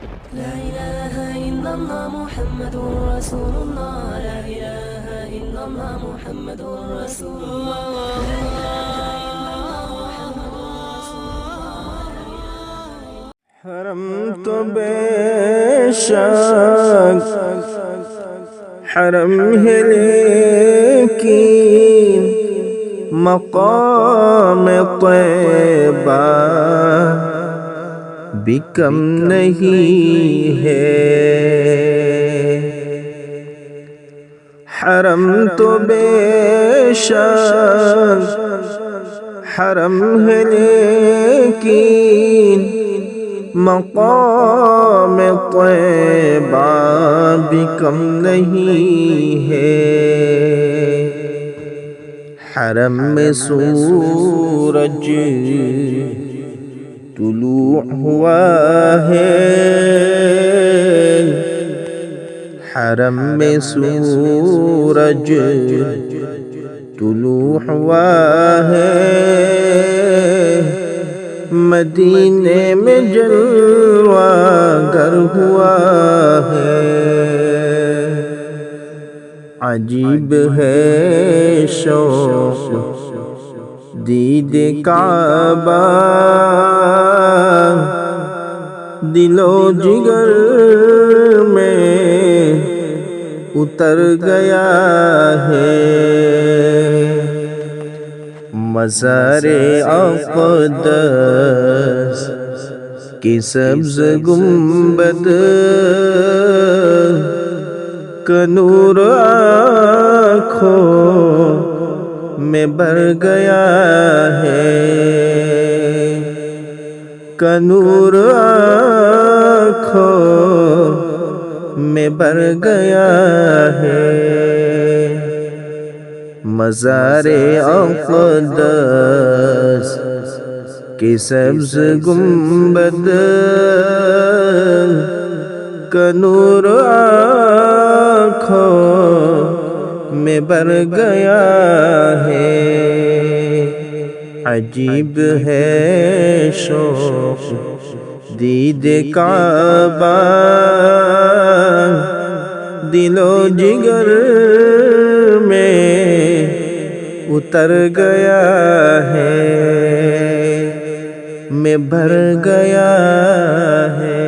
لا إله إلا الله محمد رسول الله. لا إله إلا الله محمد رسول الله. حرم تو بے شک حرم ہے لیکن مقام طیبہ بھی کم نہیں ہے۔ حرم تو بے شک حرم ہے لیکن مقام طیبہ بھی کم نہیں ہے۔ حرم میں سورج طلوع ہوا ہے، حرم میں سورج طلوع ہوا ہے، مدینے میں جلوہ گر ہوا ہے۔ عجیب ہے شوق دید کعبہ، دل و جگر میں اتر گیا ہے۔ مزار اقدس کی سبز گنبد کا نور آنکھوں میں بھر گیا ہے، کا نور آنکھوں میں بھر گیا ہے۔ مزار اقدس کی سبز گنبد کا نور آنکھوں میں بھر گیا ہے۔ عجیب ہے شوق دید کعبہ، دل و جگر میں اتر گیا ہے، میں بھر گیا ہے۔